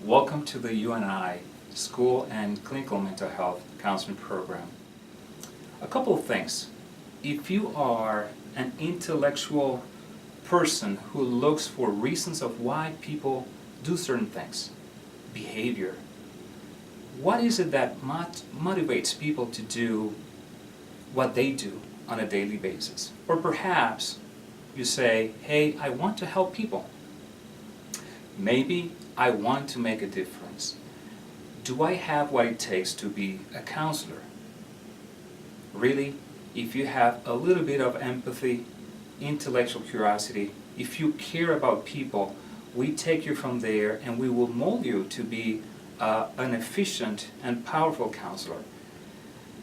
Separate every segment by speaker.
Speaker 1: Welcome to the UNI School and Clinical Mental Health Counseling Program. A couple of things. If you are an intellectual person who looks for reasons of why people do certain things, behavior, what is it that motivates people to do what they do on a daily basis? Or perhaps you say, hey, I want to help people. Maybe I want to make a difference. Do I have what it takes to be a counselor? Really, if you have a little bit of empathy, intellectual curiosity, if you care about people, we take you from there and we will mold you to be an efficient and powerful counselor.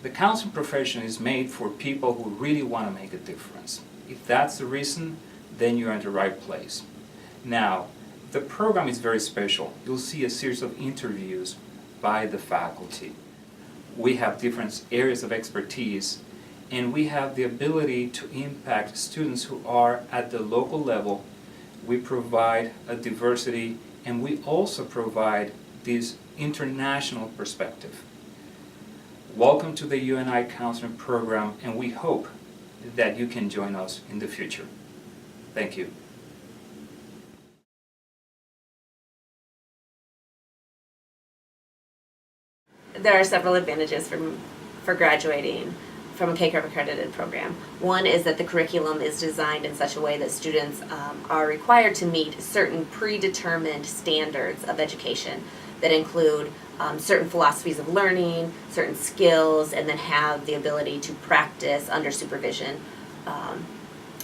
Speaker 1: The counseling profession is made for people who really want to make a difference. If that's the reason, then you're in the right place. Now, the program is very special. You'll see a series of interviews by the faculty. We have different areas of expertise, and we have the ability to impact students who are at the local level. We provide a diversity, and we also provide this international perspective. Welcome to the UNI Counseling Program, and we hope that you can join us in the future. Thank you.
Speaker 2: There are several advantages for graduating from a KCREP accredited program. One is that the curriculum is designed in such a way that students are required to meet certain predetermined standards of education that include certain philosophies of learning, certain skills, and then have the ability to practice under supervision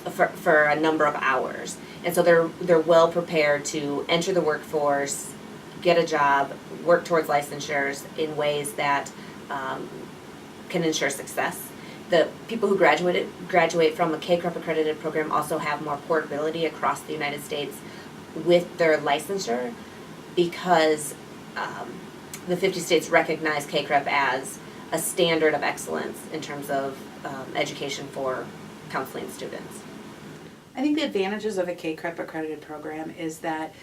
Speaker 2: for a number of hours. And so they're well prepared to enter the workforce, get a job, work towards licensures in ways that can ensure success. The people who graduate from a KCREP accredited program also have more portability across the United States with their licensure because the 50 states recognize KCREP as a standard of excellence in terms of education for counseling students.
Speaker 3: I think the advantages of a KCREP accredited program is that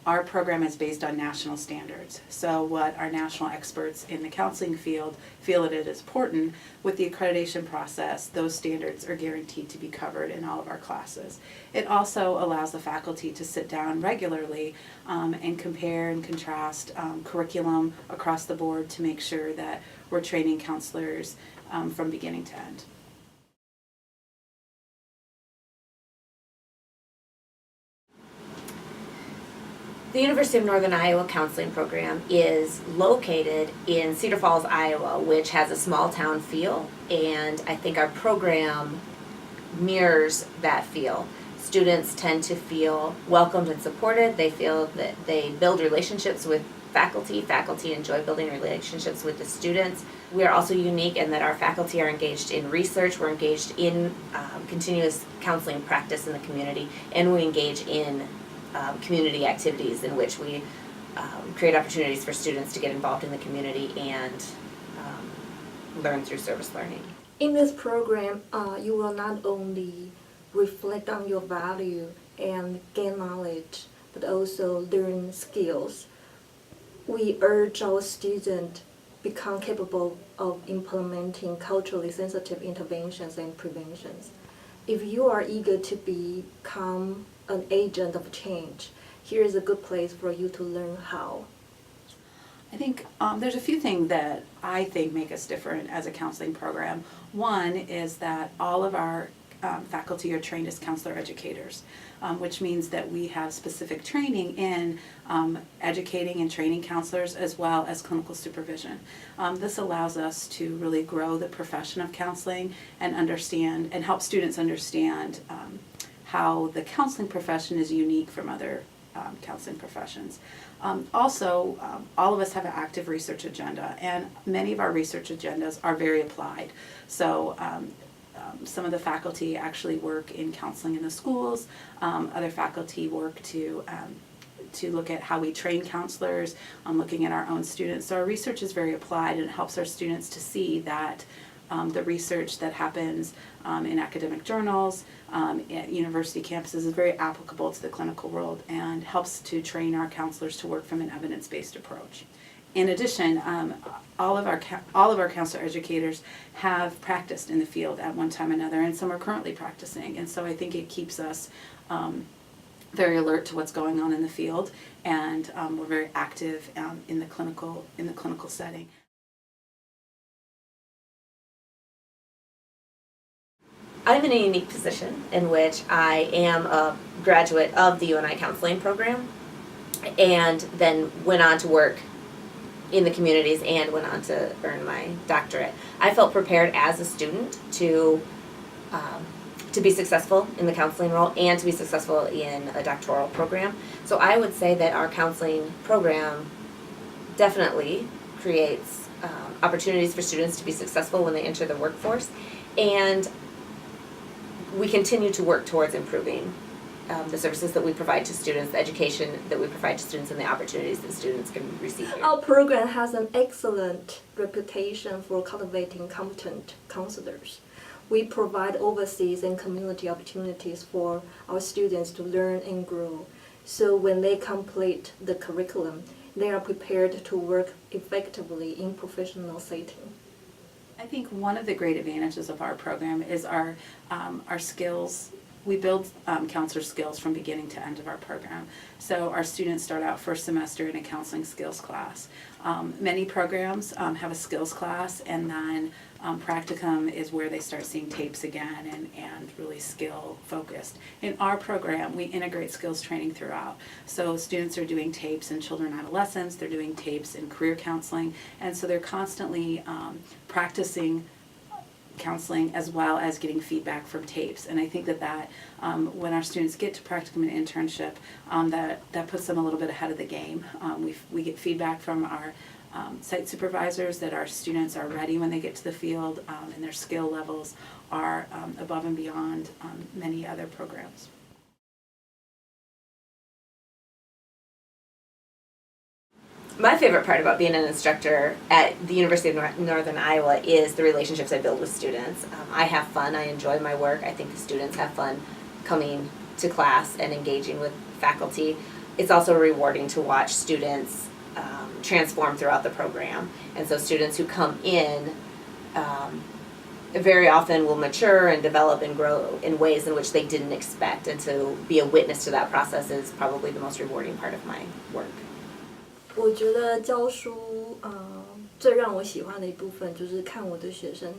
Speaker 3: our program is based on national standards. So what our national experts in the counseling field feel it is important, with the accreditation process, those standards are guaranteed to be covered in all of our classes. It also allows the faculty to sit down regularly and compare and contrast curriculum across the board to make sure that we're training counselors from beginning to end.
Speaker 2: The University of Northern Iowa Counseling Program is located in Cedar Falls, Iowa, which has a small town feel, and I think our program mirrors that feel. Students tend to feel welcomed and supported. They feel that they build relationships with faculty. Faculty enjoy building relationships with the students. We are also unique in that our faculty are engaged in research, we're engaged in continuous counseling practice in the community, and we engage in community activities in which we create opportunities for students to get involved in the community and learn through service learning.
Speaker 4: In this program, you will not only reflect on your value and gain knowledge, but also learn skills. We urge our students become capable of implementing culturally sensitive interventions and preventions. If you are eager to become an agent of change, here is a good place for you to learn how.
Speaker 3: I think there's a few things that I think make us different as a counseling program. One is that all of our faculty are trained as counselor educators, which means that we have specific training in educating and training counselors as well as clinical supervision. This allows us to really grow the profession of counseling and understand and help students understand how the counseling profession is unique from other counseling professions. Also, all of us have an active research agenda, and many of our research agendas are very applied. So some of the faculty actually work in counseling in the schools. Other faculty work to look at how we train counselors, looking at our own students. So our research is very applied, and it helps our students to see that the research that happens in academic journals, at university campuses is very applicable to the clinical world and helps to train our counselors to work from an evidence-based approach. In addition, all of our counselor educators have practiced in the field at one time or another, and some are currently practicing. And so I think it keeps us very alert to what's going on in the field, and we're very active in the clinical setting.
Speaker 2: I'm in a unique position in which I am a graduate of the UNI counseling program, and then went on to work in the communities and went on to earn my doctorate. I felt prepared as a student to be successful in the counseling role and to be successful in a doctoral program. So I would say that our counseling program definitely creates opportunities for students to be successful when they enter the workforce, and we continue to work towards improving the services that we provide to students, the education that we provide to students, and the opportunities that students can receive here.
Speaker 4: Our program has an excellent reputation for cultivating competent counselors. We provide overseas and community opportunities for our students to learn and grow. So when they complete the curriculum, they are prepared to work effectively in professional setting.
Speaker 3: I think one of the great advantages of our program is our skills. We build counselor skills from beginning to end of our program. So our students start out first semester in a counseling skills class. Many programs have a skills class, and then practicum is where they start seeing tapes again and really skill focused. In our program, we integrate skills training throughout. So students are doing tapes in children and adolescents, they're doing tapes in career counseling, and so they're constantly practicing counseling as well as getting feedback from tapes. And I think that when our students get to practicum and internship, that puts them a little bit ahead of the game. We get feedback from our site supervisors that our students are ready when they get to the field, and their skill levels are above and beyond many other programs.
Speaker 2: My favorite part about being an instructor at the University of Northern Iowa is the relationships I build with students. I have fun, I enjoy my work, I think the students have fun coming to class and engaging with faculty. It's also rewarding to watch students transform throughout the program. And so students who come in very often will mature and develop and grow in ways in which they didn't expect, and to be a witness to that process is probably the most rewarding part of my work.
Speaker 4: 我觉得教书，最让我喜欢的一部分就是看我的学生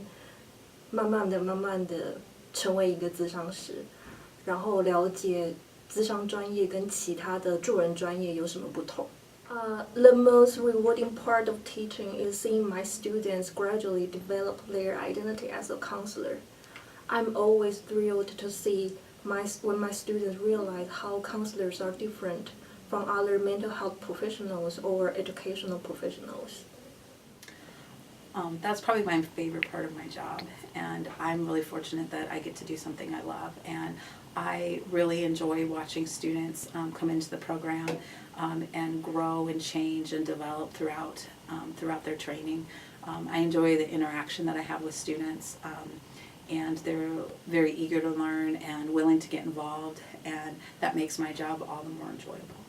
Speaker 4: 慢慢的成为一个咨商师，然后了解咨商专业跟其他的助人专业有什么不同。The most rewarding part of teaching is seeing my students gradually develop their identity as a counselor. I'm always thrilled to see when my students realize how counselors are different from other mental health professionals or educational professionals.
Speaker 3: That's probably my favorite part of my job, and I'm really fortunate that I get to do something I love, and I really enjoy watching students come into the program and grow and change and develop throughout their training. I enjoy the interaction that I have with students, and they're very eager to learn and willing to get involved, and that makes my job all the more enjoyable.